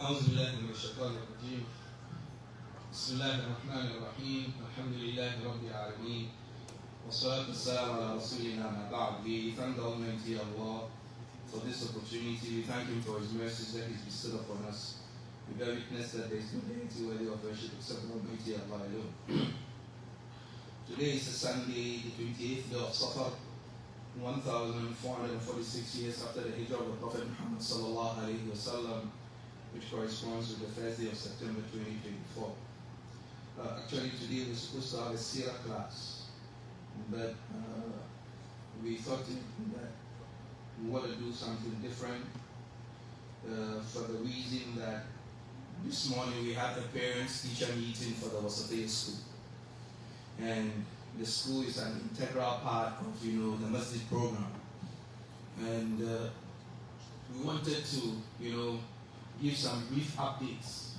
أعوذ بالله من الشيطان الرجيم. بسم الله الرحمن الرحيم. الحمد لله رب العالمين. والصلاة والسلام على رسولنا ما بعد. We thank the Almighty Allah for this opportunity. We thank Him for His mercies that He's bestowed upon us. We bear witness that there is no deity worthy of worship except the Almighty Allah alone. Today is a Sunday, the 28th day of Safar, 1446 years after the Hijrah of the Prophet Muhammad sallallahu alaihi wasallam, which corresponds with the first day of September 2024. Actually, today we're supposed to have a Sirah class, but we thought that we want to do something different for the reason that this morning we had the parents-teacher meeting for the Wasatiya school. And the school is an integral part of, the Masjid program. And we wanted to, give some brief updates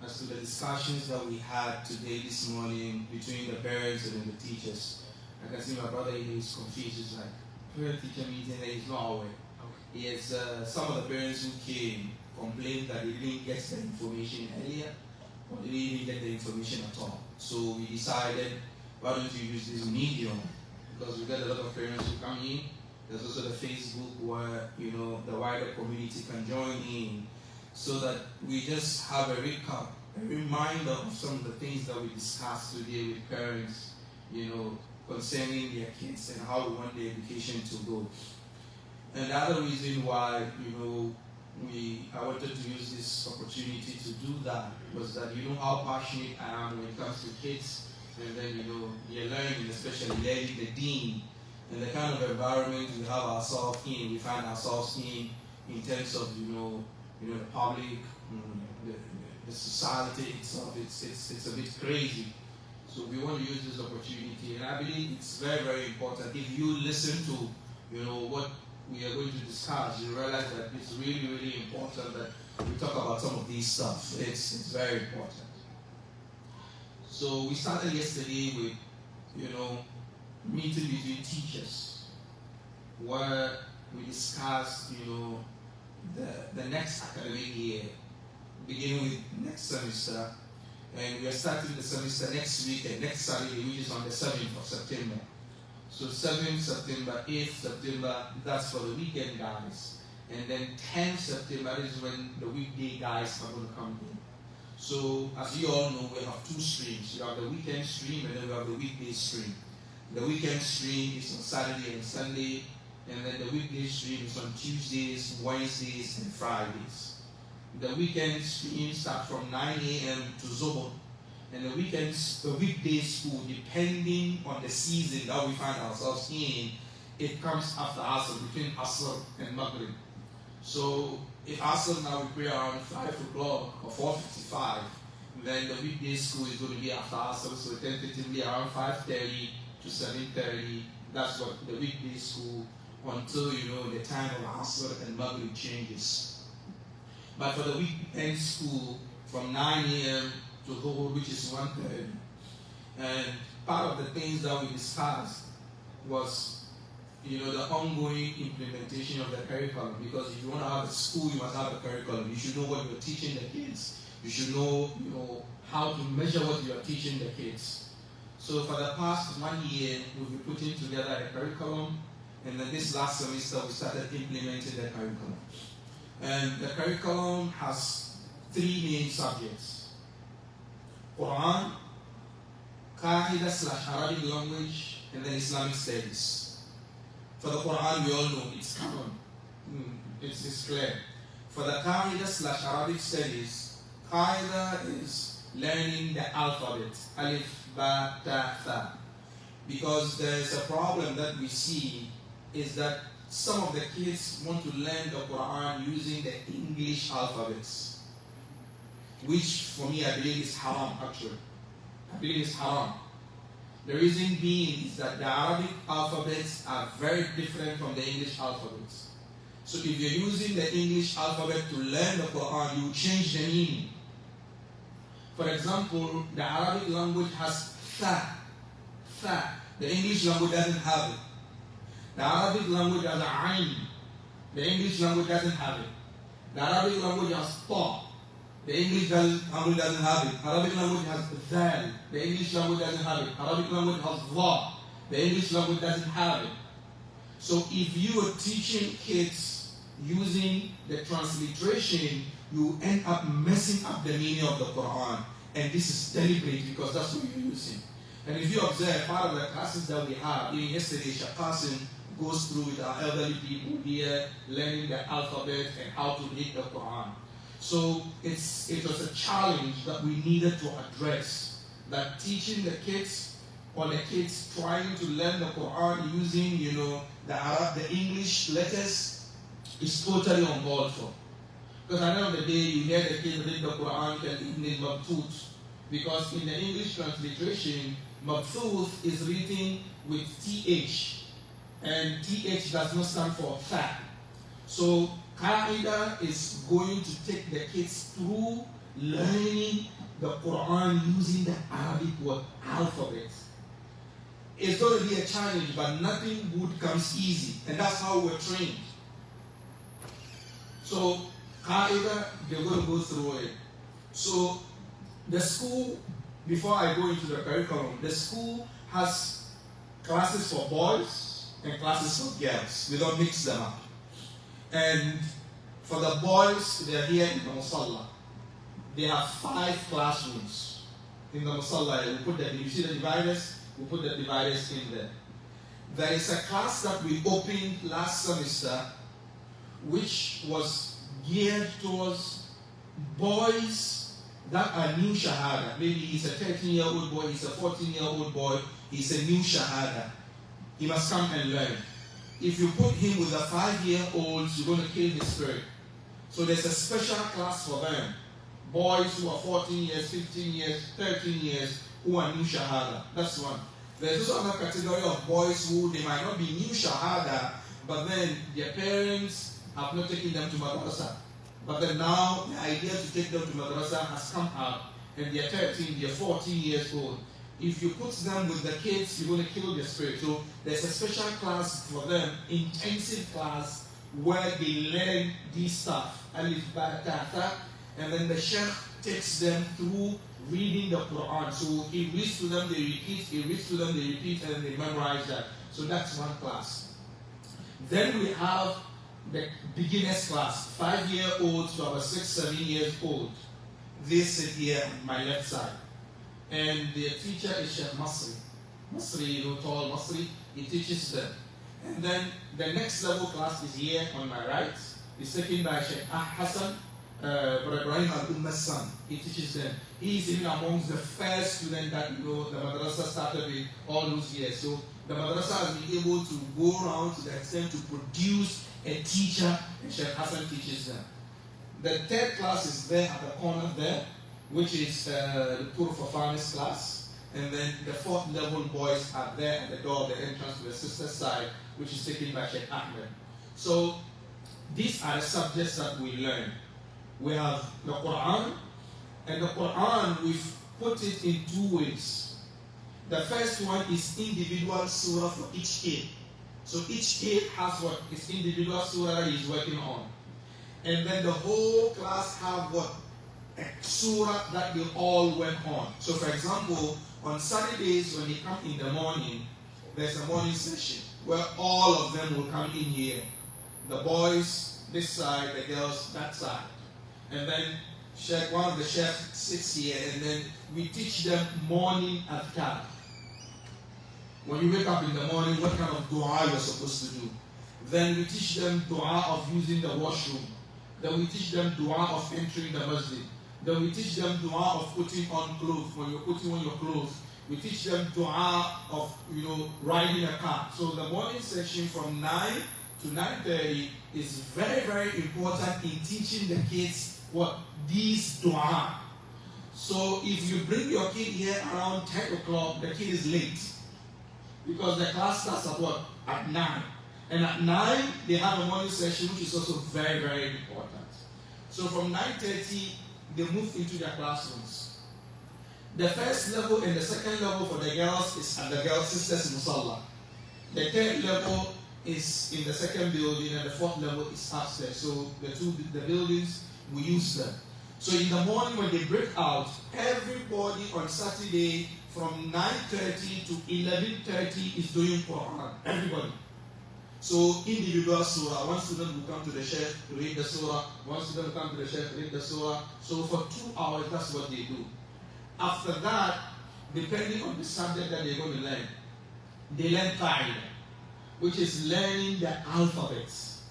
as to the discussions that we had today, this morning, between the parents and the teachers. I can see my brother is confused. He's like, parent-teacher meeting, he's not aware. Yes, some of the parents who came complained that they didn't get the information earlier, or they didn't even get the information at all. So we decided, why don't you use this medium? Because we get a lot of parents who come in. There's also the Facebook where, the wider community can join in, so that we just have a recap, a reminder of some of the things that we discussed today with parents, concerning their kids and how we want their education to go. And the other reason why, I wanted to use this opportunity to do that was that how passionate I am when it comes to kids, and then they're learning, especially learning the deen and the kind of environment we have ourselves in, we find ourselves in terms of the public, the society itself. It's a bit crazy. So we want to use this opportunity, and I believe it's very, very important. If you listen to what we are going to discuss, you realize that it's really, really important that we talk about some of these stuff. It's very important. So we started yesterday with meeting between teachers, where we discussed the next academic year, beginning with next semester, and we are starting the semester next week and next Saturday, which is on the 7th of September. So 7th September, 8th September, that's for the weekend guys. And then 10th September is when the weekday guys are going to come in. So as you all know, we have two streams. We have the weekend stream and then we have the weekday stream. The weekend stream is on Saturday and Sunday, and then the weekday stream is on Tuesdays, Wednesdays, and Fridays. The weekend stream starts from 9 a.m. to Zohor. And the weekday school, depending on the season that we find ourselves in, it comes after Asr, between Asr and Maghrib. So if Asr now we pray around 5 o'clock or 4:55, then the weekday school is going to be after Asr, so tentatively around 5:30 to 7:30. That's what the weekday school, until the time of Asr and Maghrib changes. But for the weekend school, from 9 a.m. to Dhuhr, which is 1:30. And part of the things that we discussed was, the ongoing implementation of the curriculum. Because if you want to have a school, you must have a curriculum. You should know what you're teaching the kids. You should know, how to measure what you are teaching the kids. So for the past 1 year, we've been putting together a curriculum. And then this last semester, we started implementing the curriculum. And the curriculum has 3 main subjects: Quran, Qaida/Arabic language, and then Islamic studies. For the Quran, we all know it's common. It's clear. For the Qaida/Arabic studies, Qaida is learning the alphabet, Alif, Ba, Ta, Tha. Because there's a problem that we see is that some of the kids want to learn the Quran using the English alphabets, which for me I believe is haram actually. I believe it's haram. The reason being is that the Arabic alphabets are very different from the English alphabets. So if you're using the English alphabet to learn the Quran, you change the meaning. For example, the Arabic language has Tha. The English language doesn't have it. The Arabic language has Ain. The English language doesn't have it. The Arabic language has Ta. The English language doesn't have it. Arabic language has dhal. The English language doesn't have it. Arabic language has dha. The English language doesn't have it. So if you are teaching kids using the transliteration, you end up messing up the meaning of the Quran. And this is deliberate because that's what you're using. And if you observe part of the classes that we have, even yesterday, Sheikh Qasim goes through with our elderly people here, learning the alphabet and how to read the Quran. So it was a challenge that we needed to address, that teaching the kids or the kids trying to learn the Quran using, the English letters is totally on board for. Because at the end of the day, you hear the kids read the Quran and it mabtut. Because in the English transliteration, mabtut is written with TH. And TH does not stand for tha. So Qaida is going to take the kids through learning the Quran using the Arabic word alphabet. It's going to be a challenge, but nothing good comes easy. And that's how we're trained. So Qaida, they're going to go through it. So the school, before I go into the curriculum, the school has classes for boys and classes for girls. We don't mix them up. And for the boys, they're here in the Musalla. They have 5 classrooms in the Musalla. You see the dividers? We put the dividers in there. There is a class that we opened last semester, which was geared towards boys that are new Shahada. Maybe he's a 13-year-old boy, he's a 14-year-old boy, he's a new Shahada. He must come and learn. If you put him with the 5-year-olds, you're going to kill his spirit. So there's a special class for them. Boys who are 14 years, 15 years, 13 years, who are new Shahada. That's one. There's also another category of boys who they might not be new Shahada, but then their parents have not taken them to madrasa. But then now the idea to take them to madrasa has come up, and they're 13, they're 14 years old. If you put them with the kids, you're going to kill their spirit. So there's a special class for them, intensive class, where they learn this stuff. Alif, ba, ta, ta, and then the sheikh takes them through reading the Quran. So he reads to them, they repeat, he reads to them, they repeat, and they memorize that. So that's one class. Then we have the beginners class, 5-year-olds to about 6, 7 years old. They sit here on my left side. And their teacher is Sheikh Masri. Masri, tall Masri, he teaches them. And then the next level class is here on my right. It's taken by Sheikh Hassan, Ibrahim al-Ummah's son. He teaches them. He's even amongst the first students that the madrasa started with all those years. So the madrasa has been able to go around to the extent to produce a teacher, and Sheikh Hassan teaches them. The third class is there at the corner there, which is the Tour for Farmers class. And then the 4th level boys are there at the door of the entrance to the sister side, which is taken by Sheikh Ahmed. So these are the subjects that we learn. We have the Quran, and the Quran, we've put it in 2 ways. The first one is individual surah for each kid. So each kid has what his individual surah that he's working on. And then the whole class have what? A surah that they all went on. So for example, on Saturdays when they come in the morning, there's a morning session where all of them will come in here. The boys this side, the girls that side. And then one of the chefs sits here, and then we teach them morning adhkar. When you wake up in the morning, what kind of dua you're supposed to do. Then we teach them dua of using the washroom. Then we teach them dua of entering the masjid. Then we teach them dua of putting on clothes. When you're putting on your clothes, we teach them dua of riding a car. So the morning session from 9 to 9:30 is very, very important in teaching the kids what these dua. So if you bring your kid here around 10 o'clock, the kid is late. Because the class starts at what? At 9. And at 9, they have a morning session, which is also very, very important. So from 9:30, they move into their classrooms. The first level and the second level for the girls is at the girls' sisters Musalla. The third level is in the second building, and the fourth level is upstairs. So the buildings, we use them. So in the morning when they break out, everybody on Saturday from 9:30 to 11:30 is doing Quran. Everybody. So individual surah, one student will come to the sheikh to read the surah, one student will come to the sheikh to read the surah. So for 2 hours, that's what they do. After that, depending on the subject that they're going to learn, they learn qaida, which is learning the alphabets.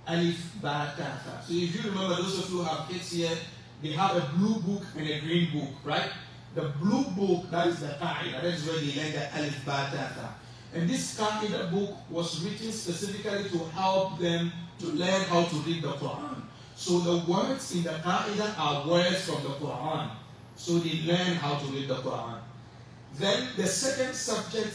Alif, ba, ta, tha. So if you remember, those of you who have kids here, they have a blue book and a green book, right? The blue book, that is the qaida. That is where they learn the alif, ba, ta, tha. And this qaida book was written specifically to help them to learn how to read the Quran. So the words in the qaida are words from the Quran. So they learn how to read the Quran. Then the second subject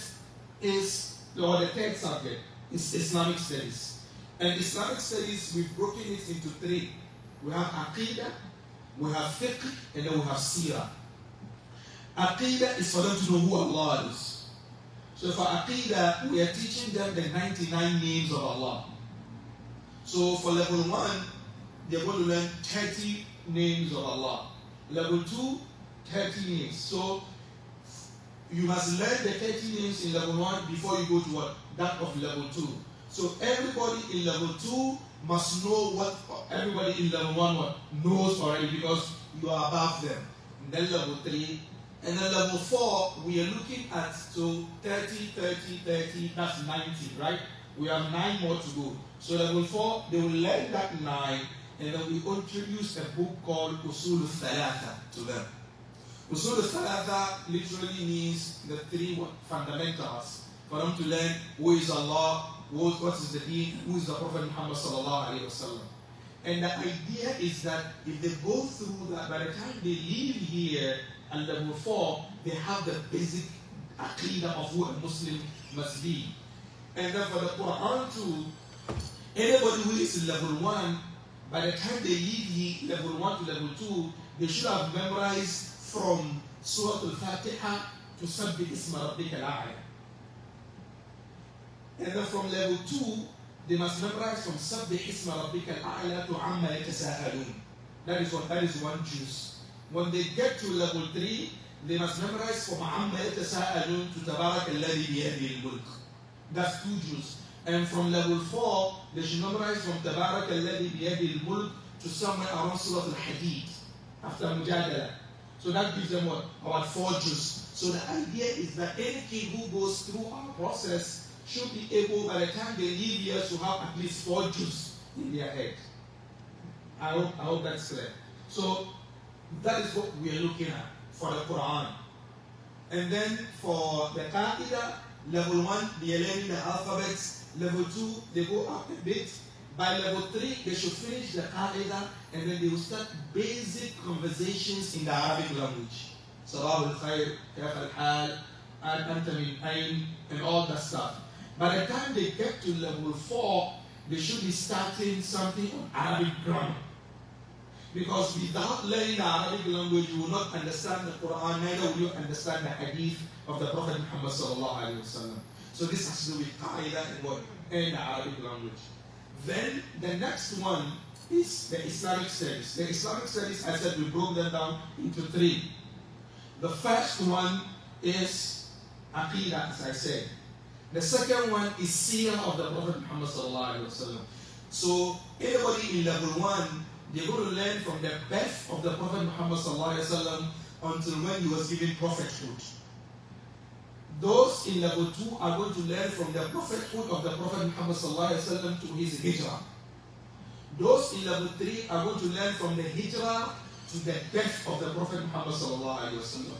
is, or the third subject, is Islamic studies. And Islamic studies, we've broken it into three. We have Aqidah, we have Fiqh, and then we have Seerah. Aqidah is for them to know who Allah is. So for Aqidah, we are teaching them the 99 names of Allah. So for level 1, they're going to learn 30 names of Allah. Level 2, 30 names. So you must learn the 30 names in level 1 before you go to what? That of level 2. So everybody in level 2 must know what everybody in level 1 what knows already, because you are above them. And then level 3. And then level 4, we are looking at, so 30, 30, 30, that's 90, right? We have 9 more to go. So level 4, they will learn that 9, and then we introduce a book called Usul al-Thalatha to them. Usul al-Thalatha literally means the 3 fundamentals for them to learn who is Allah, what is the deen, who is the Prophet Muhammad sallallahu alaihi wasallam. And the idea is that if they go through that, by the time they leave here at level 4, they have the basic aqidah of who a Muslim must be. And then for the Quran too, anybody who is in level 1, by the time they leave here, level 1 to level 2, they should have memorized from Surah Al-Fatiha to Sabbih Isma Rabbika Al-A'la. And then from level 2, they must memorize from Sabbih Isma Rabbika Al-A'la to Amma Yatasa'alun. That is one juice. When they get to level 3, they must memorize from Amma Yatasa'alun to Tabarak Alladhi Biyadihi Al-Mulk. That's 2 juice. And from level 4, they should memorize from Tabarak Alladhi Biyadihi Al-Mulk to somewhere around Surah Al-Hadid, after Mujadala. So that gives them what? About 4 juice. So the idea is that any kid who goes through our process should be able, by the time they leave here, to have at least 4 juice in their head. I hope that's clear. So that is what we are looking at for the Quran. And then for the Qaida, level 1, they are learning the alphabets. Level 2, they go up a bit. By level 3, they should finish the Qaida, and then they will start basic conversations in the Arabic language. Sabah al-Khair, Kayf al-Hal, Anta min Ayn, and all that stuff. By the time they get to level 4, they should be starting something on Arabic grammar. Because without learning the Arabic language, you will not understand the Quran, neither will you understand the hadith of the Prophet Muhammad sallallahu alaihi wasallam. So this has to do with Qaida and the Arabic language. Then the next one is the Islamic studies. The Islamic studies, I said, we broke them down into 3. The first one is Aqidah, as I said. The second one is Seerah of the Prophet Muhammad sallallahu alaihi wasallam. So anybody in level 1, they're going to learn from the birth of the Prophet Muhammad sallallahu alaihi wasallam until when he was given prophethood. Those in level 2 are going to learn from the prophethood of the Prophet Muhammad sallallahu alaihi wasallam to his hijrah. Those in level 3 are going to learn from the hijrah to the death of the Prophet Muhammad sallallahu alaihi wasallam.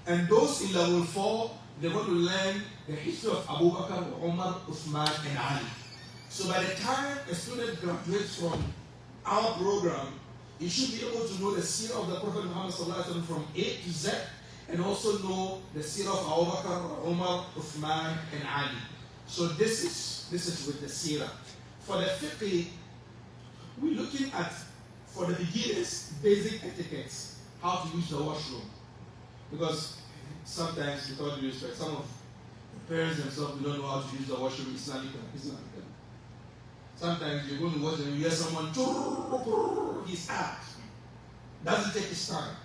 And those in level 4, they're going to learn the history of Abu Bakr, Umar, Uthman, and Ali. So by the time a student graduates from our program, he should be able to know the seerah of the Prophet Muhammad sallallahu alaihi wasallam from A to Z, and also know the seerah of Abu Bakr, Umar, Uthman, and Ali. So this is with the seerah. For the fiqh, we're looking at, for the beginners, basic etiquettes, how to use the washroom. Because sometimes, with all due respect, some of the parents themselves don't know how to use the washroom Islamically. Sometimes you're going to watch and you hear someone, he's out. doesn't take his time.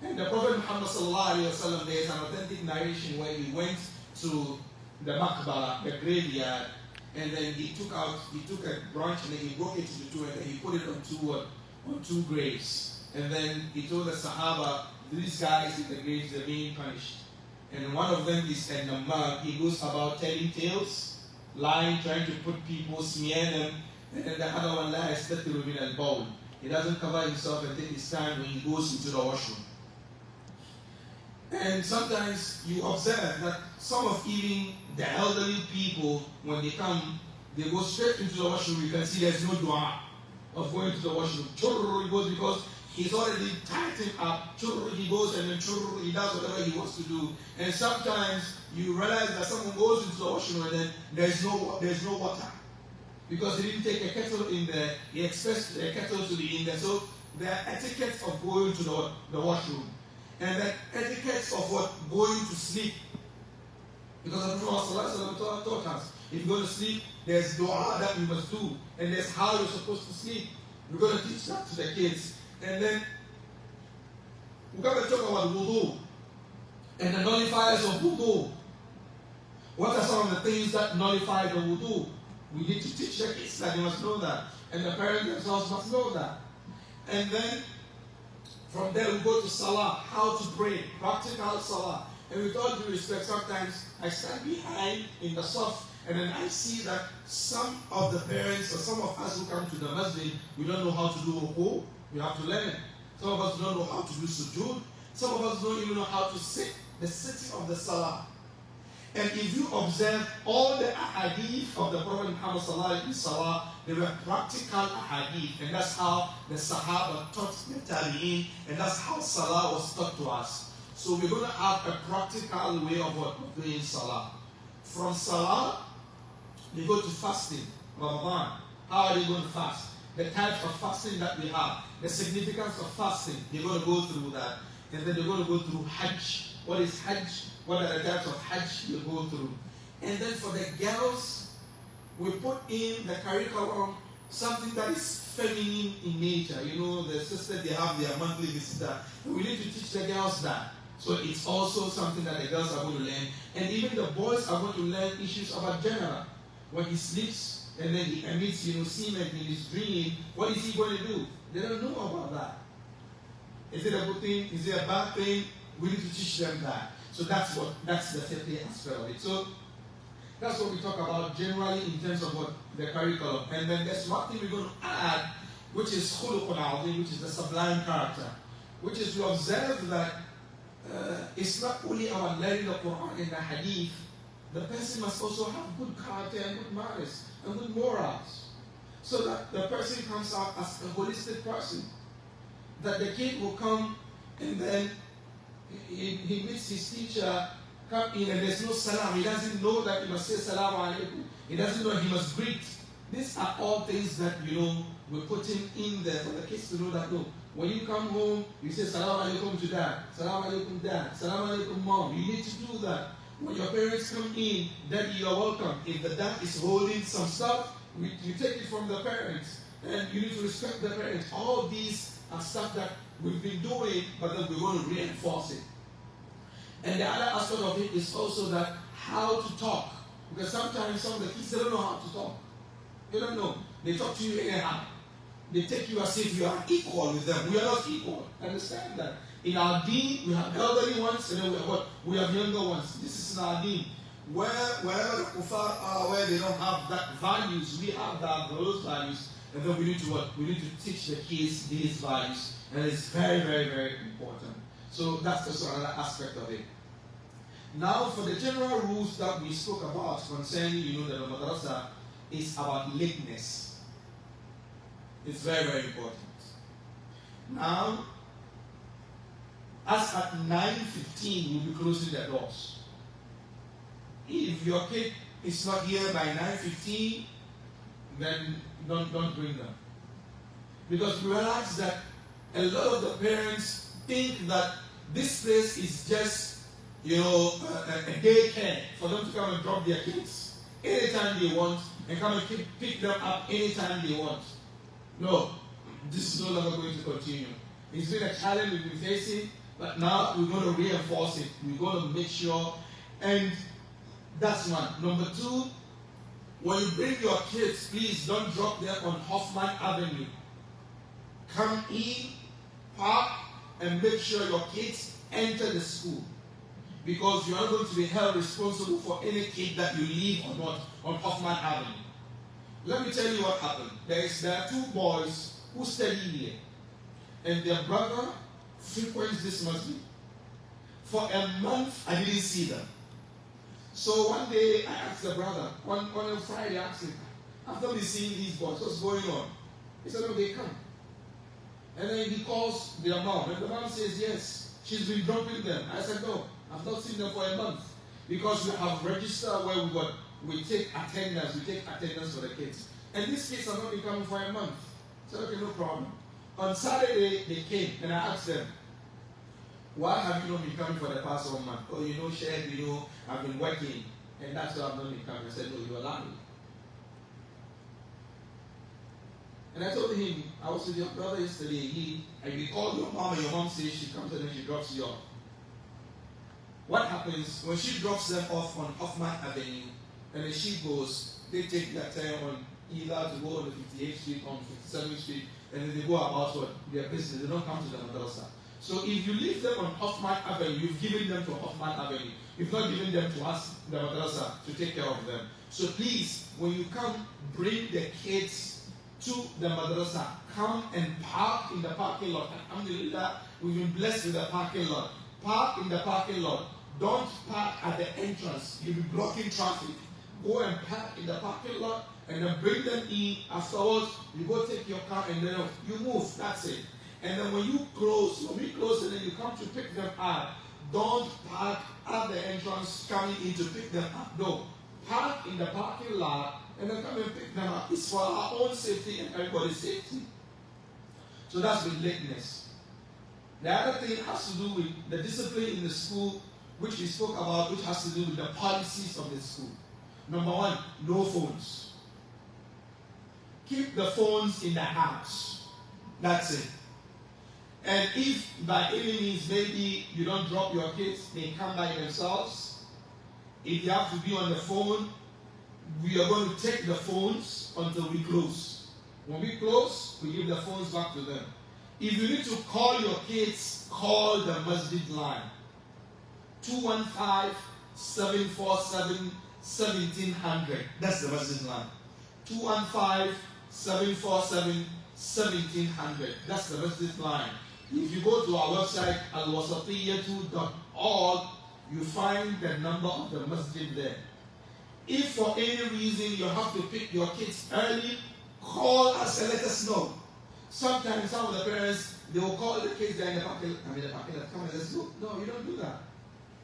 And the Prophet Muhammad sallallahu alaihi wasallam, there is an authentic narration where he went to the Maqbara, the graveyard, and then he took a branch and then he broke it into two and then he put it on two graves. And then he told the Sahaba, these guys in the graves, they're being punished. And one of them is an Namam. He goes about telling tales, lying, trying to put people, smear them. And then the other one, la yastatiru min al-bawl. He doesn't cover himself and take his time when he goes into the washroom. And sometimes you observe that some of even the elderly people, when they come, they go straight into the washroom. You can see there's no dua of going to the washroom. Churr, he goes because he's already tightened up. Churr, he goes and then churr, he does whatever he wants to do. And sometimes you realize that someone goes into the washroom and then there's no water. Because he didn't take a kettle in there, he expects a kettle to be in there. So there are etiquettes of going to the washroom. And then etiquettes of what? Going to sleep. Because the Prophet taught us, if you go to sleep, there's dua that you must do. And there's how you're supposed to sleep. We're going to teach that to the kids. And then we're going to talk about wudu. And the nullifiers of wudu. What are some of the things that nullify the wudu? We need to teach the kids that they must know that. And the parents themselves must know that. And then from there we go to salah, how to pray, practical salah. And with all due respect, sometimes I stand behind in the saf and then I see that some of the parents or some of us who come to the masjid, we don't know how to do ruku, we have to learn it. Some of us don't know how to do sujood. Some of us don't even know how to sit, the sitting of the salah. And if you observe all the ahadith of the Prophet Muhammad sallallahu alaihi wasallam, they were practical ahadith, and that's how the Sahaba taught the Tabi'in, and that's how salah was taught to us. So we're going to have a practical way of doing salah. From salah, they go to fasting, Ramadan. How are they going to fast? The types of fasting that we have, the significance of fasting, they're going to go through that. And then they're going to go through Hajj. What is Hajj? What are the types of Hajj you go through? And then for the girls, we put in the curriculum something that is feminine in nature. You know, the sisters, they have their monthly visitor. We need to teach the girls that. So it's also something that the girls are going to learn. And even the boys are going to learn issues about gender. When he sleeps and then he emits, semen in his dream, what is he going to do? They don't know about that. Is it a good thing? Is it a bad thing? We need to teach them that. So that's the fiqh aspect of it. So that's what we talk about generally in terms of what the curriculum. And then there's one thing we're going to add, which is khuluqun azim, which is the sublime character, which is to observe that it's not only our learning the Quran and the Hadith. The person must also have good character and good manners and good morals, so that the person comes out as a holistic person. That the kid will come and then he meets his teacher, come in and there's no salam. He doesn't know that he must say salam alaikum. He doesn't know he must greet. These are all things that, we're putting in there for the kids to know that, no, when you come home, you say salam alaikum to dad, salam alaikum dad, salam alaikum mom. You need to do that. When your parents come in, daddy, you're welcome. If the dad is holding some stuff, you take it from the parents. And you need to respect the parents. All these are stuff that we've been doing, but then we want to reinforce it. And the other aspect of it is also that how to talk. Because sometimes some of the kids, they don't know how to talk. They don't know. They talk to you anyhow. They take you as if you are equal with them. We are not equal. Understand that. In our deen, we have elderly ones, and then we have younger ones. This is in our deen. Wherever the kuffar are, where they don't have that values, we have those values. And then we need to what? We need to teach the kids these values. And it's very, very, very important. So that's also another aspect of it. Now for the general rules that we spoke about concerning, that the madrasa is about lateness. It's very, very important. Now, as at 9:15, we'll be closing the doors. If your kid is not here by 9:15, then don't bring them. Because we realize that a lot of the parents think that this place is just, a daycare for them to come and drop their kids anytime they want and come and pick them up anytime they want. No, this is no longer going to continue. It's been a challenge we've been facing, but now we're going to reinforce it. We're going to make sure. And that's one. Number two, when you bring your kids, please don't drop them on Hoffman Avenue. Come in, park, and make sure your kids enter the school. Because you are going to be held responsible for any kid that you leave or not on Hoffman Avenue. Let me tell you what happened. There are two boys who study here, and their brother frequents this masjid. For a month, I didn't see them. So one day, I asked the brother, on a Friday, I asked him, after we seeing these boys, what's going on? He said, no, they come. And then he calls their mom, and the mom says, yes, she's been dropping them. I said, no, I've not seen them for a month. Because we have registered where we take attendance for the kids. And these kids have not been coming for a month. So okay, no problem. On Saturday, they came, and I asked them, why have you not been coming for the past 1 month? Oh, Chef, I've been working, and that's why I've not been coming. I said, no, you're lying. And I told him, I was with your brother yesterday, we called your mom, and your mom says she comes and then she drops you off. What happens when she drops them off on Hoffman Avenue, and then she goes, they take their time on either to go on the 58th Street, on 57th Street, and then they go about their business. They don't come to the madrasa. So if you leave them on Hoffman Avenue, you've given them to Hoffman Avenue. You've not given them to us, the madrasa, to take care of them. So please, when you come, bring the kids to the madrasa. Come and park in the parking lot. Alhamdulillah, we've been blessed with the parking lot. Park in the parking lot. Don't park at the entrance. You'll be blocking traffic. Go and park in the parking lot and then bring them in. Afterwards, you go take your car and then you move. That's it. And then when we close and then you come to pick them up, don't park at the entrance coming in to pick them up. No. Park in the parking lot and then come and pick them up. It's for our own safety and everybody's safety. So that's with lateness. The other thing has to do with the discipline in the school, which we spoke about, which has to do with the policies of the school. Number one, no phones. Keep the phones in the house. That's it. And if by any means maybe you don't drop your kids, they come by themselves. If you have to be on the phone, we are going to take the phones until we close. When we close, we give the phones back to them. If you need to call your kids, call the Masjid line. 215-747-1700. That's the Masjid line. 215-747-1700. That's the Masjid line. If you go to our website, Wasatiya2.org, you find the number of the Masjid there. If for any reason you have to pick your kids early, call us and let us know. Sometimes some of the parents, they will call the kids there in the parking lot. Come and let's go. No, you don't do that.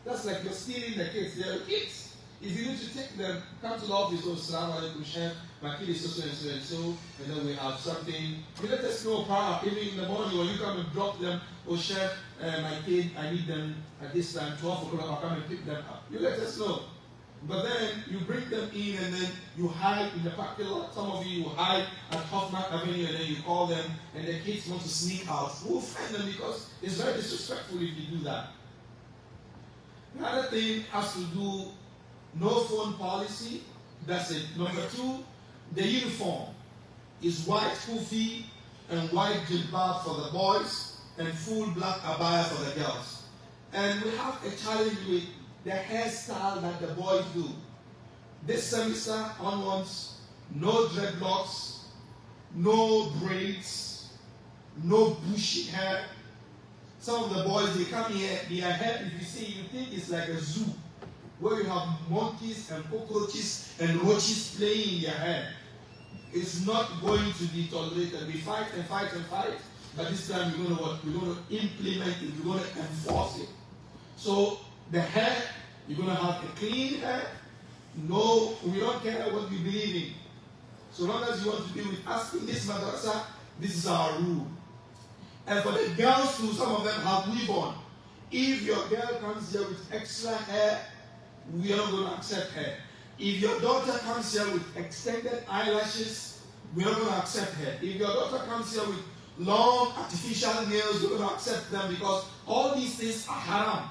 That's like you're stealing the kids. They're your kids. If you need to take them, come to the office. Oh, Assalamu alaikum, Chef. My kid is so and so and so. And then we have something. You let us know prior, even in the morning when you come and drop them. Oh, Chef, my kid, I need them at this time, 12 o'clock. I'll come and pick them up. You let us know. But then you bring them in and then you hide in the parking lot. Some of you hide at Hoffman Avenue and then you call them and the kids want to sneak out. We'll find them because it's very disrespectful if you do that. The other thing has to do no phone policy. That's it. Number two, the uniform is white kufi and white jilbab for the boys and full black abaya for the girls. And we have a challenge with the hairstyle that the boys do. This semester onwards, no dreadlocks, no braids, no bushy hair. Some of the boys, they come here, their hair, if you see, you think it's like a zoo, where you have monkeys and cockroaches and roaches playing in their hair. It's not going to be tolerated. We fight and fight and fight, but this time we're going to what? We're going to implement it, we're going to enforce it. So the hair, you're going to have a clean hair. No, we don't care what you believe in. So long as you want to be with us in this madrasa, this is our rule. And for the girls too, some of them have weave on. If your girl comes here with extra hair, we are not going to accept her. If your daughter comes here with extended eyelashes, we are not going to accept her. If your daughter comes here with long artificial nails, we're going to accept them because all these things are haram.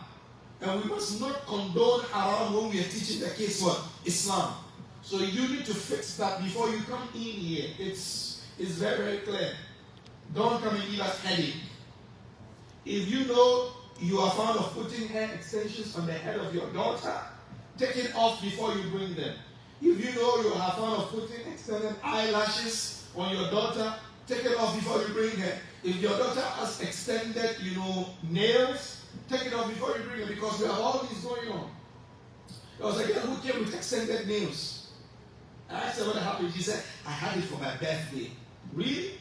And we must not condone haram when we are teaching the kids what? Islam. So you need to fix that before you come in here. It's very, very clear. Don't come and give us headache. If you know you are fond of putting hair extensions on the head of your daughter, take it off before you bring them. If you know you are fond of putting extended eyelashes on your daughter, take it off before you bring her. If your daughter has extended, nails, take it off before you bring her, because we have all this going on. There was a girl who came with extended nails. And I said, what happened? She said, I had it for my birthday. Really?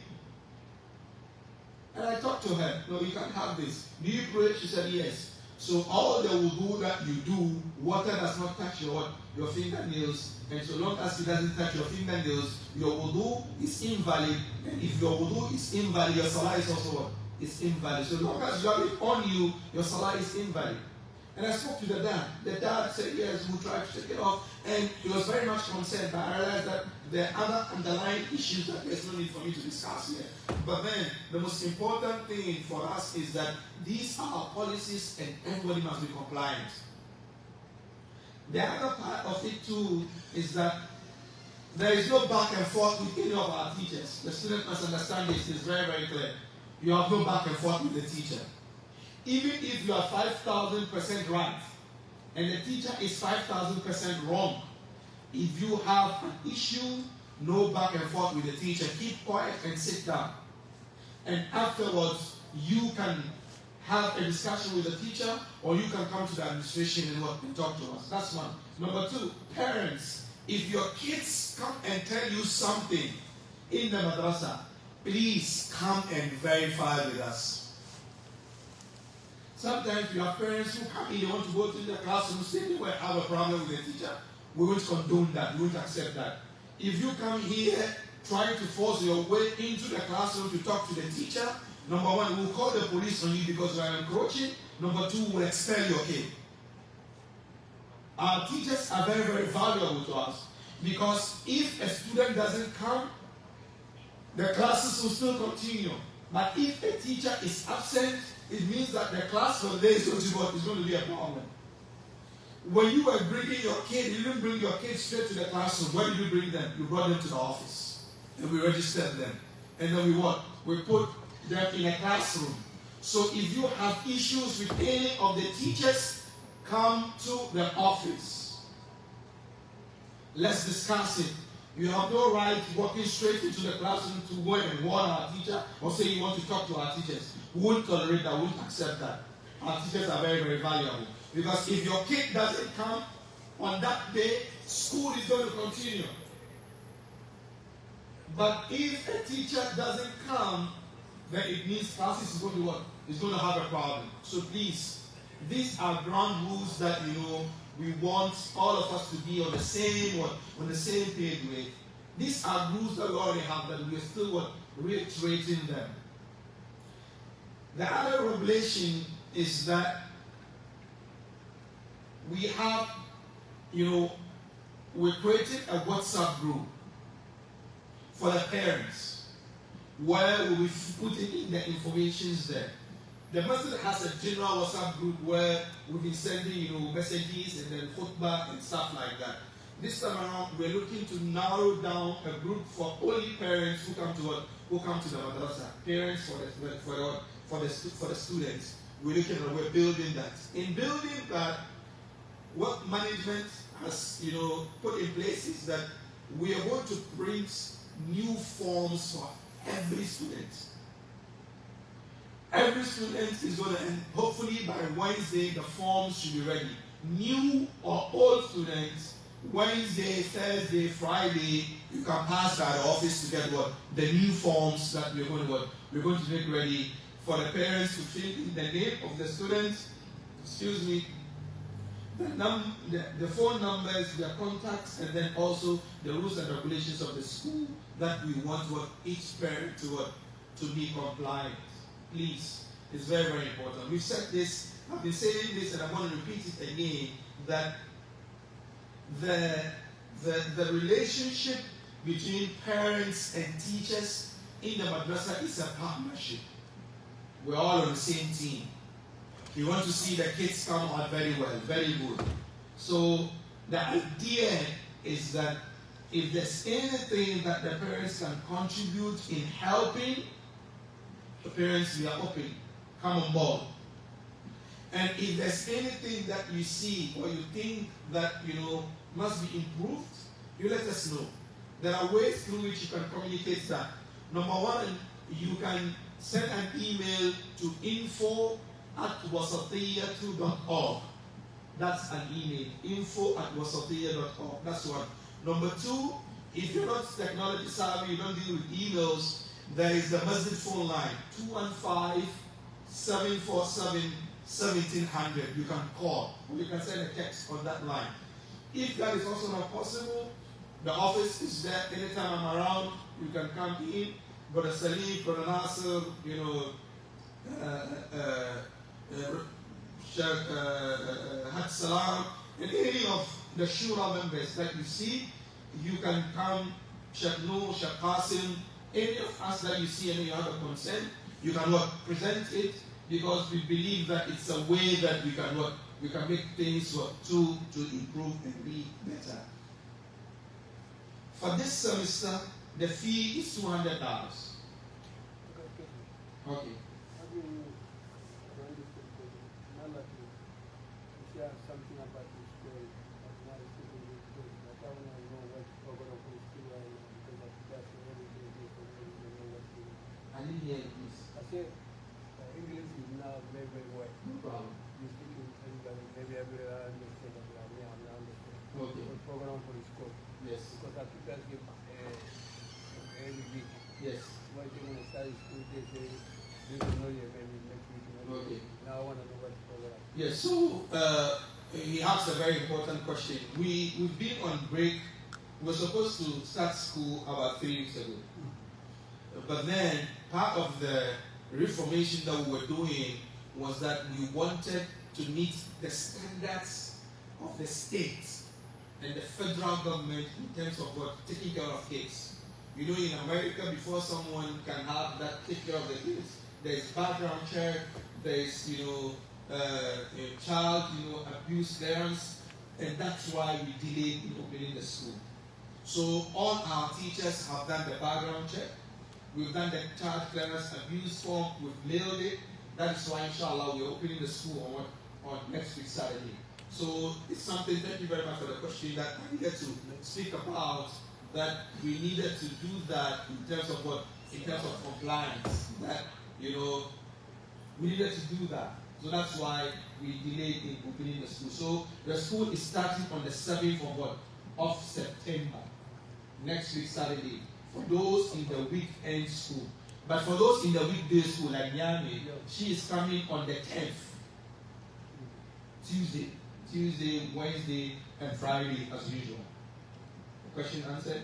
And I talked to her, no, you can't have this. Do you pray? She said, yes. So all the wudu that you do, water does not touch your fingernails. And so long as it doesn't touch your fingernails, your wudu is invalid. And if your wudu is invalid, your salah is also what? Is invalid. So long as you have it on you, your salah is invalid. And I spoke to the dad. The dad said, yes, we'll try to take it off. And he was very much concerned, but I realized that there are other underlying issues that there's no need for me to discuss here. But then, the most important thing for us is that these are our policies and everybody must be compliant. The other part of it too is that there is no back and forth with any of our teachers. The student must understand this. It's very, very clear. You have no back and forth with the teacher. Even if you are 5,000% right and the teacher is 5,000% wrong, if you have an issue, no back and forth with the teacher. Keep quiet and sit down. And afterwards, you can have a discussion with the teacher, or you can come to the administration and talk to us. That's one. Number two, parents, if your kids come and tell you something in the madrasa, please come and verify with us. Sometimes you have parents who come in, they want to go to the classroom, say they will have a problem with the teacher. We won't condone that. We won't accept that. If you come here trying to force your way into the classroom to talk to the teacher, number one, we'll call the police on you because you are encroaching. Number two, we'll expel your kid. Our teachers are very, very valuable to us because if a student doesn't come, the classes will still continue. But if a teacher is absent, it means that the class for the day is going to be a problem. When you were bringing your kid, you didn't bring your kid straight to the classroom. Where did you bring them? You brought them to the office. And we registered them. And then we what? We put them in a classroom. So if you have issues with any of the teachers, come to the office. Let's discuss it. You have no right walking straight into the classroom to go and warn our teacher or say you want to talk to our teachers. We won't tolerate that. We won't accept that. Our teachers are very, very valuable. Because if your kid doesn't come on that day, school is going to continue. But if a teacher doesn't come, then it means classes is going to what? It's going to have a problem. So please, these are ground rules that we want all of us to be on the same page with. These are rules that we already have, but we're still reiterating them. The other revelation is that we have, we created a WhatsApp group for the parents where we'll be putting in the information there. The Masjid has a general WhatsApp group where we've been sending, messages and then khutbah and stuff like that. This time around, we're looking to narrow down a group for only parents who come to the madrasa. Parents for the students. We're building that. In building that, what management has put in place is that we are going to print new forms for every student. Every student is going to, and hopefully by Wednesday the forms should be ready. New or old students, Wednesday, Thursday, Friday, you can pass by the office to get the new forms that we're going to make ready for the parents to fill in the name of the students, the phone numbers, their contacts, and then also the rules and regulations of the school that we want each parent to be compliant. Please, it's very, very important. We've said this, I've been saying this, and I'm going to repeat it again, that the relationship between parents and teachers in the madrasa is a partnership. We're all on the same team. We want to see the kids come out very well, very good. So the idea is that if there's anything that the parents can contribute in helping, the parents, we are open. Come on board. And if there's anything that you see or you think that must be improved, you let us know. There are ways through which you can communicate that. Number one, you can send an email to info@wasatiya2.org. That's an email. info@wasatiya.org. That's one. Number two, if you're not technology savvy, you don't deal with emails, there is the Masjid phone line, 215-747-1700. You can call or you can send a text on that line. If that is also not possible, the office is there. Anytime I'm around, you can come in. Brother Salim, Brother Nasser, Sheikh Had Salam, and any of the Shura members that you see, you can come. Sheikh Noor, Sheikh Qasim, any of us that you see and you have a consent, you can present it, because we believe that it's a way that we can make things to improve and be better. For this semester, the fee is $200. Okay. Something about this story. I didn't hear it, please. I said, English is now very, very well. No problem. You speak in everybody, maybe everyone understand that I'm not understand. Okay. The program for the school. Yes. Because our teachers give every week. Yes. When they want to start school, they say, they don't know yet, maybe next week. Okay. Now I want to know what the program is. Yes, so he asked a very important question. We've been on break. We were supposed to start school about 3 weeks ago. But then part of the reformation that we were doing was that we wanted to meet the standards of the state and the federal government in terms of taking care of kids. In America, before someone can have that take care of the kids, there is background check, there is child abuse clearance, and that's why we delayed in opening the school. So all our teachers have done the background check. We've done the child clearance abuse form. We've mailed it. That is why, inshallah, we're opening the school on next week Saturday. So it's something. Thank you very much for the question that I needed to speak about. That we needed to do that in terms of in terms of compliance. That we needed to do that. So that's why we delayed in opening the school. So the school is starting on the 7th of September, next week Saturday, for those in the weekend school. But for those in the weekday school, like Nyame, she is coming on the 10th, Tuesday, Wednesday, and Friday as usual. Question answered?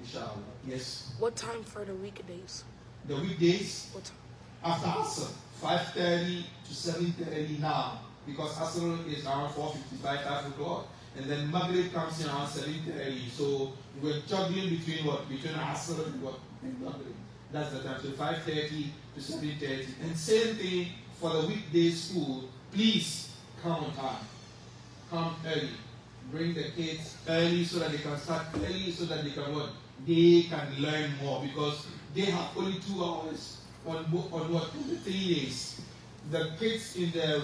Inshallah. Yes. What time for the weekdays? The weekdays? What time? After Asr, 5:30 to 7:30 now, because Asr is around 4:55, 5 o'clock, and then Maghrib comes in around 7:30. So we're juggling between Asr and Maghrib. That's the time. So 5:30 to 7:30. And same thing for the weekday school. Please come on time. Come early. Bring the kids early so that they can start early, so that they can learn more, because they have only 2 hours on the 3 days. The kids in the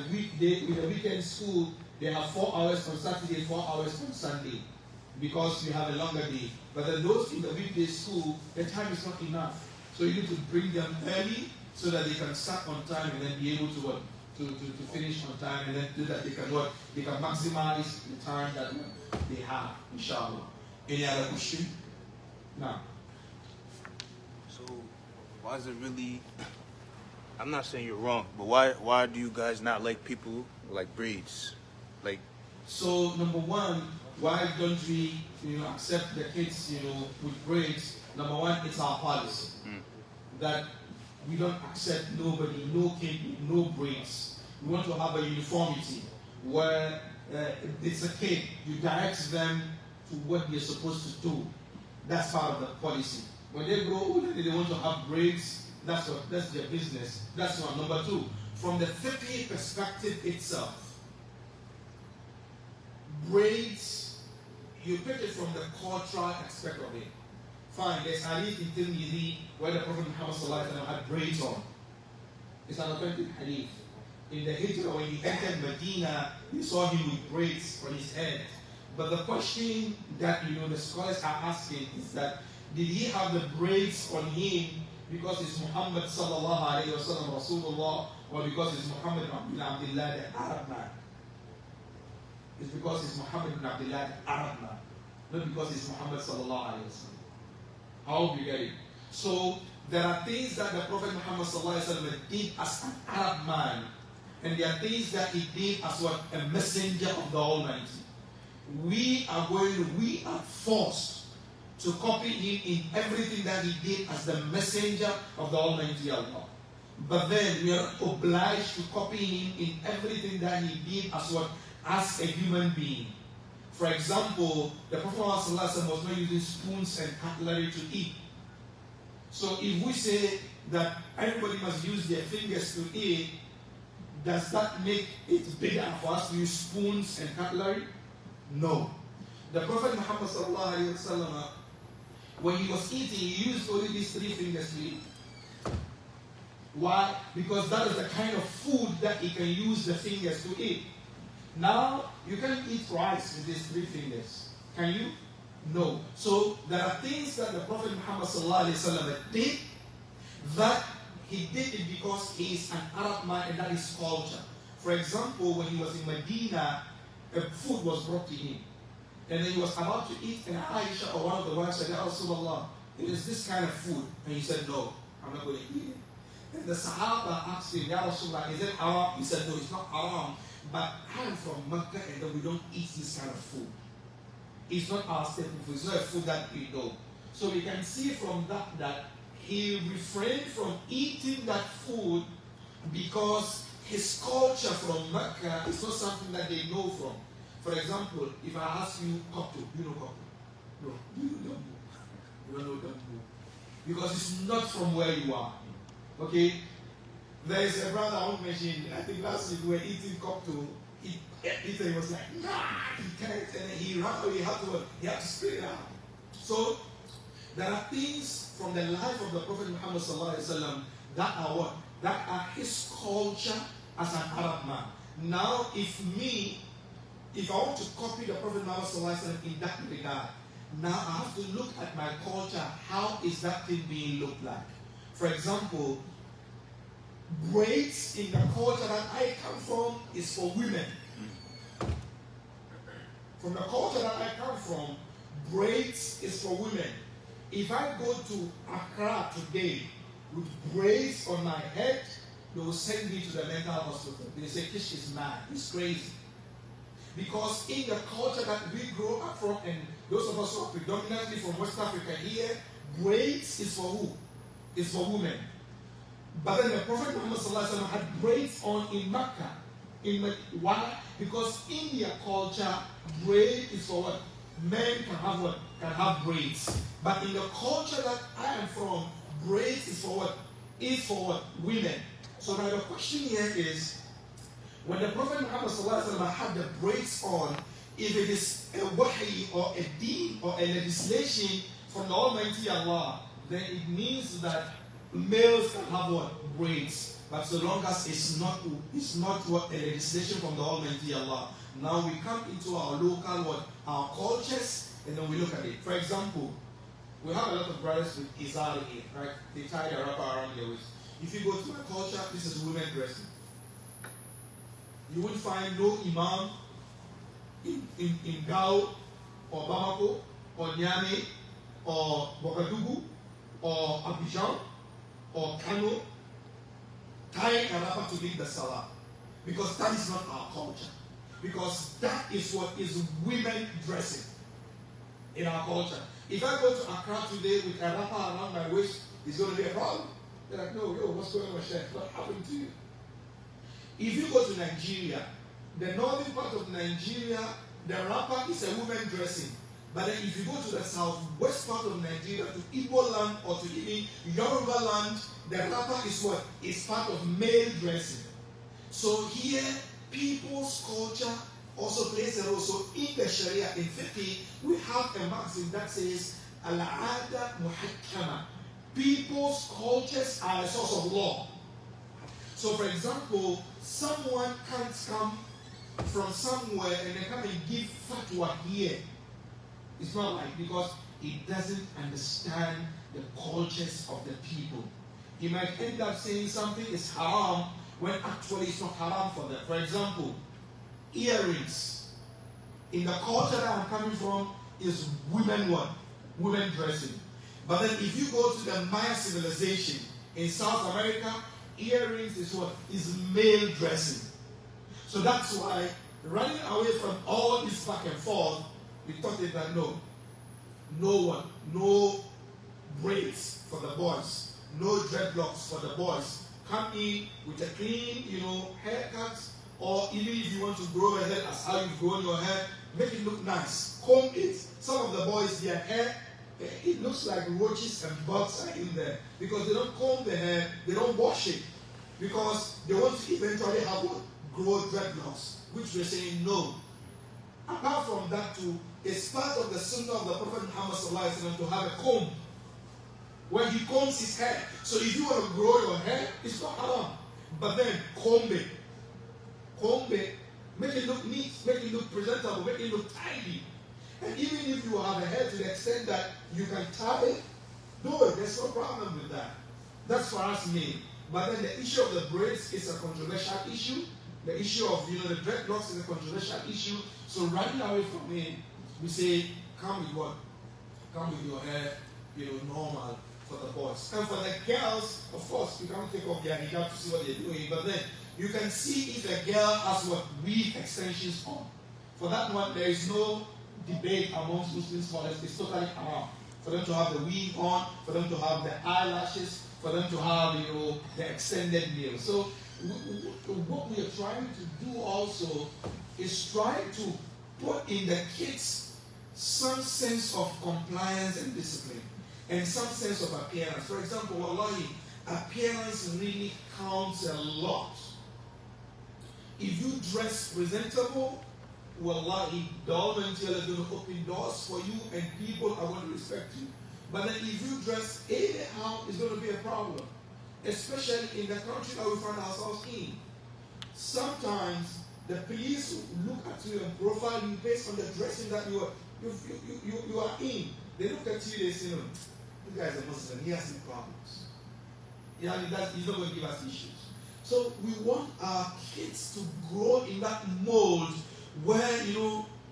weekend school, they have 4 hours on Saturday, 4 hours on Sunday, because we have a longer day. But then those in the weekday school, the time is not enough. So you need to bring them early so that they can start on time and then be able to finish on time, and then do that they can maximize the time that they have, inshallah. Any other question? Now. So why is it really, I'm not saying you're wrong, but why do you guys not like people like braids? So number one, why don't we accept the kids with braids? Number one, it's our policy that we don't accept nobody, no kid, no braids. We want to have a uniformity where it's a kid, you direct them to what they're supposed to do. That's part of the policy. When they grow older, they want to have braids. That's their business. That's one. Number two, from the fiqh perspective itself, braids, you pick it from the cultural aspect of it. Fine, there's hadith in Tirmidhi where the Prophet Muhammad sallallahu alaihi wasallam had braids on. It's an authentic hadith. In the Hijrah, when he entered Medina, you saw him with braids on his head. But the question that the scholars are asking is that did he have the braids on him because it's Muhammad sallallahu alaihi wasallam Rasulullah, or because it's Muhammad ibn Abdullah the Arab man? It's because it's Muhammad ibn Abdullah the Arab man, not because it's Muhammad sallallahu alaihi wasallam. How do you get it? So there are things that the Prophet Muhammad sallallahu alaihi wasallam did as an Arab man, and there are things that he did as what a messenger of the Almighty. We are forced to copy him in everything that he did as the messenger of the Almighty Allah. But then we are obliged to copy him in everything that he did as what? As a human being. For example, the Prophet ﷺ was not using spoons and cutlery to eat. So if we say that everybody must use their fingers to eat, does that make it bigger for us to use spoons and cutlery? No. The Prophet Muhammad ﷺ, when he was eating, he used only these three fingers to eat. Why? Because that is the kind of food that he can use the fingers to eat. Now, you can't eat rice with these three fingers. Can you? No. So, there are things that the Prophet Muhammad ﷺ did that he did it because he is an Arab man and that is culture. For example, when he was in Medina, food was brought to him. And then he was about to eat, and Aisha or one of the wives said, Ya Rasulullah, it is this kind of food. And he said, no, I'm not going to eat it. And the Sahaba asked him, Ya Rasulullah, is it haram? He said, no, it's not haram. But I'm from Mecca and then we don't eat this kind of food. It's not our staple food. It's not a food that we know. So we can see from that he refrained from eating that food because his culture from Mecca is not something that they know from. For example, if I ask you cocktail, you know cocktail? No, you don't know. You don't know cocktail. Because it's not from where you are. Okay? There is a brother I won't mention, I think last week we were eating cocktail. He was like, nah, he can't. And then he ran away, he had to spit it out. So, there are things from the life of the Prophet Muhammad ﷺ that are what? That are his culture as an Arab man. Now, if I want to copy the Prophet Muhammad ﷺ in that regard, now I have to look at my culture. How is that thing being looked like? For example, braids in the culture that I come from is for women. From the culture that I come from, braids is for women. If I go to Accra today with braids on my head, they will send me to the mental hospital. They say, Kish is mad, he's crazy. Because in the culture that we grow up from, and those of us who are predominantly from West Africa here, braids is for who? It's for women. But then the Prophet Muhammad ﷺ had braids on in Mecca. Why? Because in their culture, braid is for what? Men can have what? Can have braids. But in the culture that I am from, braids is for what? Is for what? Women. So now the question here is, when the Prophet Muhammad ﷺ had the braids on, if it is a wahi or a deen or a legislation from the Almighty Allah, then it means that males can have what? Braids. But so long as it's not what a legislation from the Almighty Allah. Now we come into our local what? Our cultures, and then we look at it. For example, we have a lot of brothers with izar here, right? They tie their wrapper around their waist. If you go to my culture, this is women dressing. You will find no imam in Gao or Bamako or Niamey or Bogadugu or Abidjan or Kano tying a wrapper to lead the salah. Because that is not our culture. Because that is what is women dressing in our culture. If I go to Accra today with a wrapper around my waist, it's going to be a problem. They're like, no, what's going on with Sheikh? What happened to you? If you go to Nigeria, the northern part of Nigeria, the wrapper is a woman dressing. But then if you go to the southwest part of Nigeria, to Igbo land or to even Yoruba land, the wrapper is what? It's part of male dressing. So here, people's culture also plays a role. So in the Sharia, in fiqh, we have a maxim that says, Al-Ada Muhakkama. People's cultures are a source of law. So for example, someone can't come from somewhere and they come and give fatwa here. It's not right, because he doesn't understand the cultures of the people. He might end up saying something is haram when actually it's not haram for them. For example, earrings. In the culture that I'm coming from is women what? Women dressing. But then if you go to the Maya civilization in South America, earrings is what? Is male dressing. So that's why running away from all this back and forth, we thought that no braids for the boys, no dreadlocks for the boys. Come in with a clean, haircut, or even if you want to grow a head as how you've grown your hair, make it look nice. Comb it. Some of the boys, their hair, it looks like roaches and bugs are in there because they don't comb the hair, they don't wash it because they want to eventually have what? Grow dreadlocks, which we're saying no. Apart from that too, it's part of the sunnah of the Prophet Muhammad sallallahu alaihi wasallam to have a comb where he combs his hair. So if you want to grow your hair, it's not haram. But then comb it, make it look neat, make it look presentable, make it look tidy. And even if you have a hair to the extent that you can tie it, do it. There's no problem with that. That's for us me. But then the issue of the braids is a controversial issue. The issue of the dreadlocks is a controversial issue. So running away from it, we say, come with what? Come with your hair, normal for the boys. And for the girls, of course, you can't take off their hijab to see what they're doing. But then you can see if a girl has what? Weave extensions on. For that one, there is no debate amongst Muslim scholars. It's totally haram for them to have the weave on, for them to have the eyelashes, for them to have the extended nails. So what we are trying to do also is try to put in the kids some sense of compliance and discipline and some sense of appearance. For example, wallahi, appearance really counts a lot. If you dress presentable, wallahi, the Almighty Allah is going to open doors for you and people are going to respect you. But then if you dress anyhow, it's going to be a problem. Especially in the country that we find ourselves in. Sometimes the police look at you and profile you based on the dressing that you are in. They look at you, they say, no, this guy is a Muslim, he has some problems. He's not going to give us issues. So we want our kids to grow in that mold where,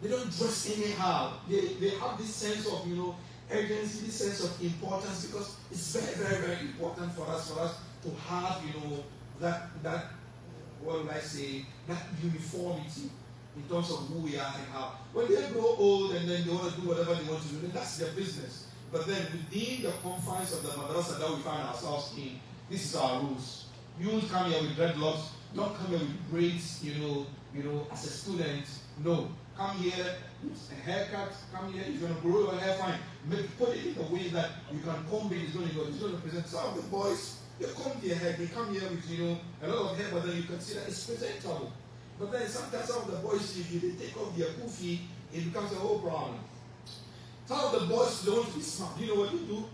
they don't dress anyhow. They have this sense of, urgency, this sense of importance, because it's very, very, very important for us to have, that what would I say, that uniformity in terms of who we are and how. When they grow old and then they want to do whatever they want to do, then that's their business. But then within the confines of the madrasa that we find ourselves in, this is our rules. You won't come here with dreadlocks, don't come here with braids, as a student. No. Come here with a haircut, come here, you're going to grow your hair fine. Put it in a way that you can comb it, it's going to present. Some of the boys, they comb their hair, they come here with, a lot of hair, but then you can see that it's presentable. But then sometimes some of the boys, if they take off their kufi, it becomes a whole problem. Some of the boys, they want to be smart. You know what they do?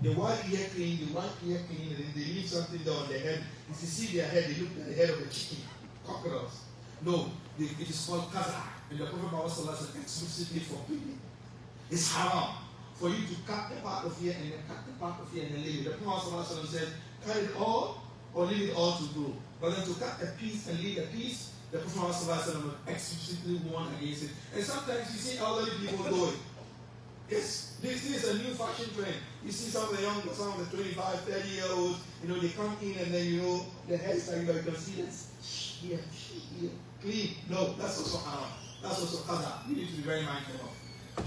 They wipe ear clean, and then they leave something down on their head. If you see their head, they look at the head of a chicken, crocodiles. No, it is called kaza. And the Prophet Muhammad explicitly forbidden. It's haram for you to cut the part of here and then cut the part of here and then leave it. The Prophet Muhammad said, cut it all or leave it all to grow. But then to cut a piece and leave a piece, the Prophet Muhammad explicitly warned against it. And sometimes you see elderly people do it. Yes, this is a new fashion trend. You see some of the young, some of the 25, 30-year-olds, they come in and then, the hairstyle, you can see this here, clean. No, that's also haram. That's also qadar. You need to be very mindful of.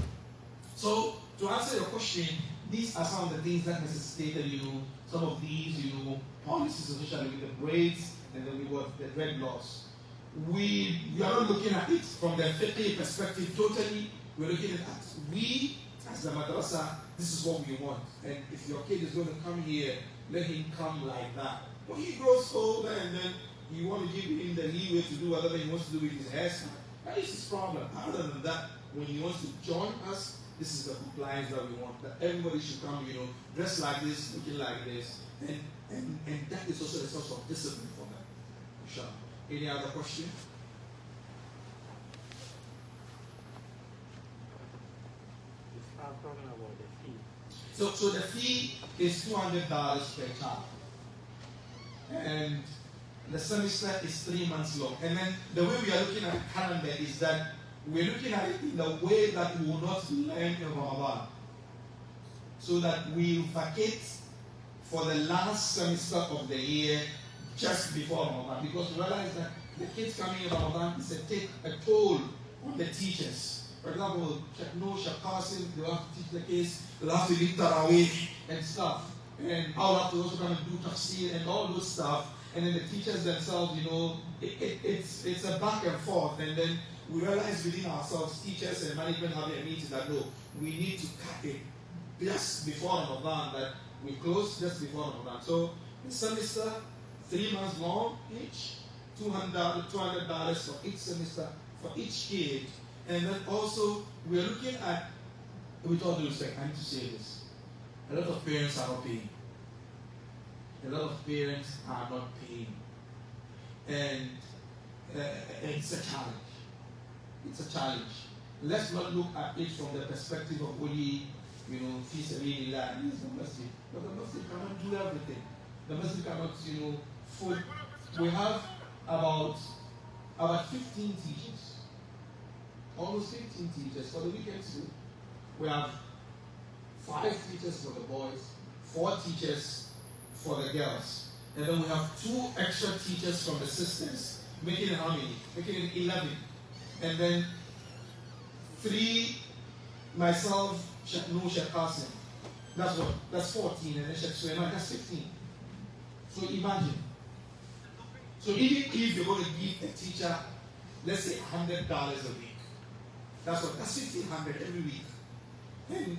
So, to answer your question, these are some of the things that necessitated, some of these, policies, especially with the braids and then with the dreadlocks. We are not looking at it from the fiqh perspective totally. we're looking at we as the madrasa, this is what we want. And if your kid is going to come here, let him come like that. When he grows older and then you want to give him the leeway to do whatever he wants to do with his hairstyle, that is his problem. Other than that, when he wants to join us, this is the compliance that we want. That everybody should come, dressed like this, looking like this. And that is also a source of discipline for them. Inshallah. Any other question? I'm talking about the fee. So the fee is $200 per child. And the semester is 3 months long. And then the way we are looking at the calendar is that we're looking at it in the way that we will not learn in Ramadan. So that we vacate for the last semester of the year just before Ramadan. Because we realize that the kids coming in Ramadan is take a toll on the teachers. For example, Sheikh Qasim, they have to teach the kids, they'll have to lead Taraweeh and stuff. And I'll have to also come and do tafsir and all those stuff. And then the teachers themselves, it's a back and forth. And then we realize within ourselves, teachers and management having a meeting that no, we need to cut it just before Ramadan, that we close just before Ramadan. So the semester, 3 months long each, $200 for each semester, for each kid. And then also, we are looking at, with all due respect, I need to say this. A lot of parents are not paying. A lot of parents are not paying. And it's a challenge. It's a challenge. Let's not look at it from the perspective of only, fees really like this is the masjid. But the masjid cannot do everything. The masjid cannot, food. We have about 15 teachers. Almost 15 teachers for the weekend school. We have 5 teachers for the boys, 4 teachers for the girls. And then we have 2 extra teachers from the sisters, making it how many? Making it 11. And then 3, myself, Sheikh Qasim. That's what? That's 14. And then Sheikh Sulaiman, that's 15. So imagine. So even if you're going to give a teacher, let's say $100 a week, that's $1,500 every week. And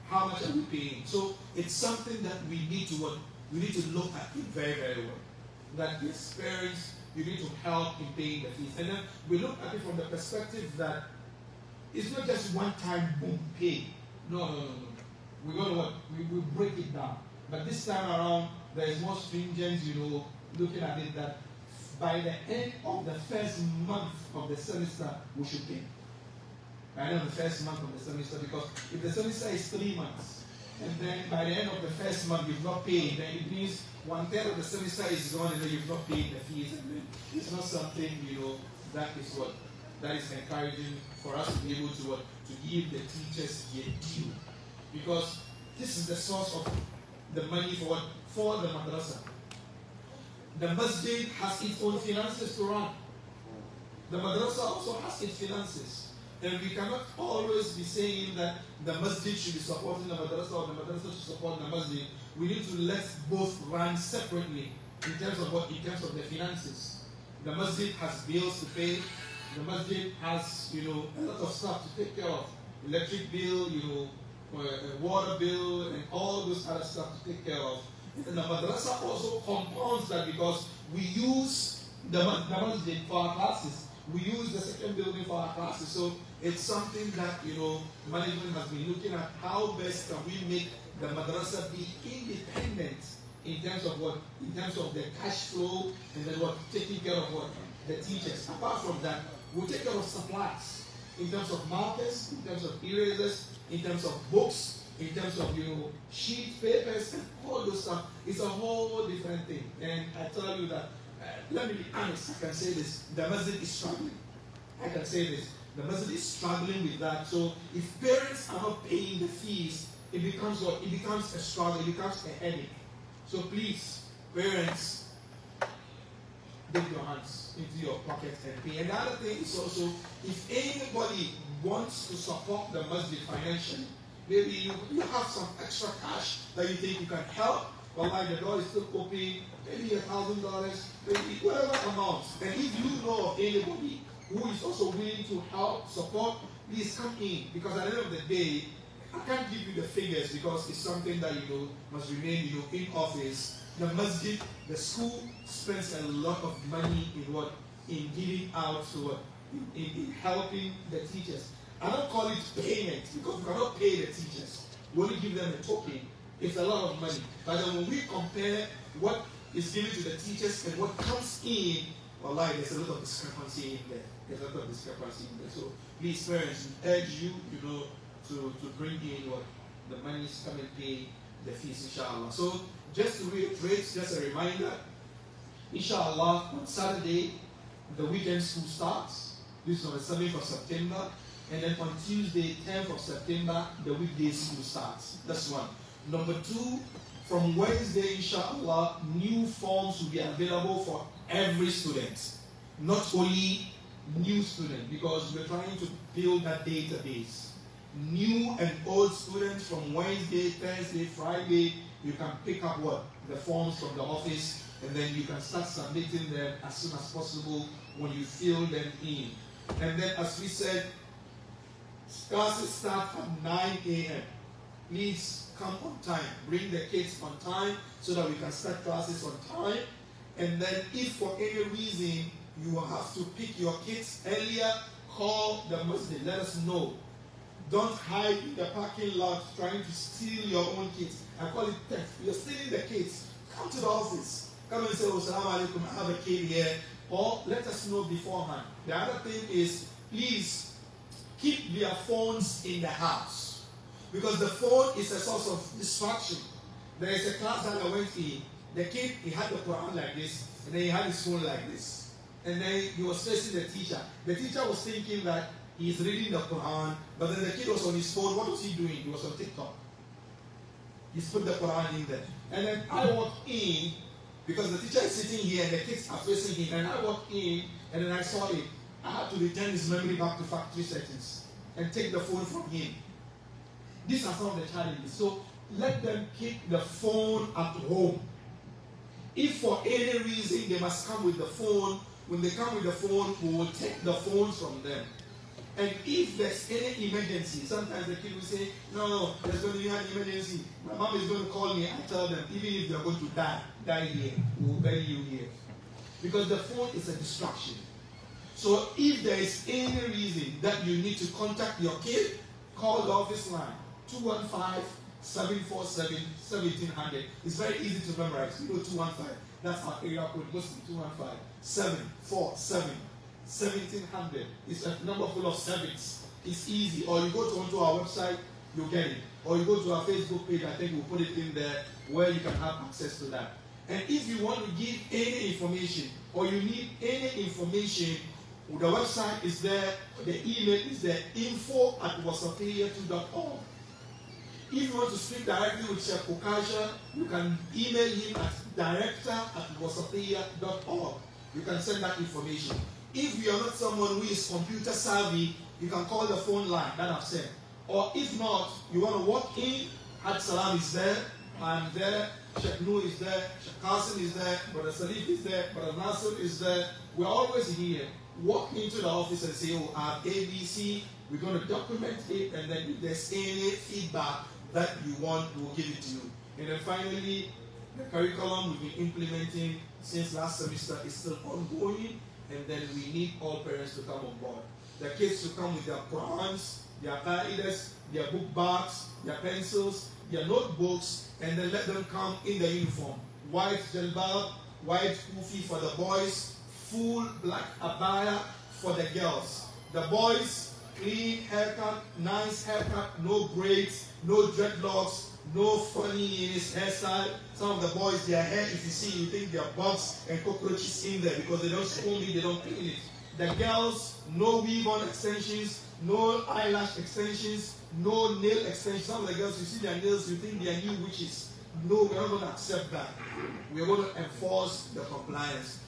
how much are we paying? So it's something that we need to look at it very, very well. That as parents, you need to help in paying the fees. And then we look at it from the perspective that it's not just one time boom pay. No. We're going to what? We break it down. But this time around, there is more stringent, looking at it that by the end of the first month of the semester, we should pay. By the end of the first month of the semester, because if the semester is 3 months, and then by the end of the first month you've not paid, then it means 1/3 of the semester is gone, and then you've not paid the fees, and then it's not something that is encouraging for us to be able to give the teachers their due, because this is the source of the money for the madrasa. The masjid has its own finances to run. The madrasa also has its finances. And we cannot always be saying that the masjid should be supporting the madrasa or the madrasa should support the masjid. We need to let both run separately in terms of the finances. The masjid has bills to pay. The masjid has, a lot of stuff to take care of. Electric bill, water bill, and all those other stuff to take care of. And the madrasa also compounds that because we use the masjid for our classes. We use the second building for our classes. So it's something that, management has been looking at how best can we make the madrasa be independent in terms of what? In terms of the cash flow and then taking care of the teachers. Apart from that, we'll take care of supplies in terms of markers, in terms of erasers, in terms of books, in terms of sheet papers and all those stuff. It's a whole different thing. And I tell you that, let me be honest, I can say this, the masjid is struggling. I can say this, the masjid is struggling with that. So if parents are not paying the fees, it becomes what? It becomes a struggle, it becomes a headache. So please, parents, dip your hands into your pockets and pay. And the other thing is also, if anybody wants to support the masjid financially, maybe you have some extra cash that you think you can help, but like the door is still open, maybe $1,000, maybe whatever amount. And if you know of anybody who is also willing to help support please come in, because at the end of the day, I can't give you the figures because it's something that must remain in office. The masjid, the school spends a lot of money in giving out to in helping the teachers. I don't call it payment because we cannot pay the teachers. We only give them a token. It's a lot of money. But then when we compare what is given to the teachers and what comes in, wallahi, there's a lot of discrepancy in there. There's a lot of discrepancy in there. So please, parents, we urge you, to bring in what the monies come and pay the fees, inshallah. So just to reiterate, just a reminder, inshallah, on Saturday, the weekend school starts. This is on the 7th of September. And then on Tuesday, 10th of September, the weekday school starts. That's one. Number two, from Wednesday, inshallah, new forms will be available for every student. Not only new students, because we're trying to build that database. New and old students from Wednesday, Thursday, Friday, you can pick up the forms from the office, and then you can start submitting them as soon as possible when you fill them in. And then, as we said, classes start at 9 a.m. Please come on time. Bring the kids on time so that we can start classes on time. And then if for any reason you will have to pick your kids earlier, call the masjid. Let us know. Don't hide in the parking lot trying to steal your own kids. I call it theft. You're stealing the kids. Come to the office. Come and say, oh, salaam alaikum, I have a kid here. Or let us know beforehand. The other thing is, please keep their phones in the house. Because the phone is a source of distraction. There is a class that I went in. The kid, he had the Quran like this, and then he had his phone like this. And then he was facing the teacher. The teacher was thinking that he's reading the Quran, but then the kid was on his phone. What was he doing? He was on TikTok. He's put the Quran in there. And then I walked in, because the teacher is sitting here and the kids are facing him. And I walked in, and then I saw it. I had to return his memory back to factory settings and take the phone from him. These are some of the challenges. So let them keep the phone at home. If for any reason they must come with the phone, when they come with the phone, we will take the phones from them. And if there's any emergency, sometimes the kid will say, no, there's going to be an emergency. My mom is going to call me. I tell them, even if they're going to die here, we will bury you here. Because the phone is a distraction. So if there is any reason that you need to contact your kid, call the office line, 215-747-1700. It's very easy to memorize. You know 215. That's our area code, mostly 215-747-1700. It's a number full of sevens. It's easy. Or you go onto our website, you get it. Or you go to our Facebook page, I think we'll put it in there where you can have access to that. And if you want to give any information, or you need any information, the website is there, the email is there, info@wasatiya2.org. If you want to speak directly with Sheikh Okasha, you can email him at director@wasatiya.org. You can send that information. If you are not someone who is computer savvy, you can call the phone line that I've said. Or if not, you want to walk in, Had Salam is there, I'm there, Sheikh Nu is there, Sheikh Qasim is there, Brother Salif is there, Brother Nasser is there. We're always here. Walk into the office and say, oh, I have ABC, we're going to document it, and then if there's any feedback that you want, we'll give it to you. And then finally, the curriculum we've been implementing since last semester is still ongoing, and then we need all parents to come on board. The kids to come with their Qurans, their qa'idas, their book bags, their pencils, their notebooks, and then let them come in the uniform. White jalbab, white kufi for the boys, full black abaya for the girls. The boys, clean haircut, nice haircut, no braids, no dreadlocks, no funny in his hairstyle. Some of the boys, their hair, if you see, you think there are bugs and cockroaches in there because they don't comb it, they don't clean it. The girls, no weave-on extensions, no eyelash extensions, no nail extensions. Some of the girls, you see their nails, you think they are new witches. No, we're not going to accept that. We're going to enforce the compliance.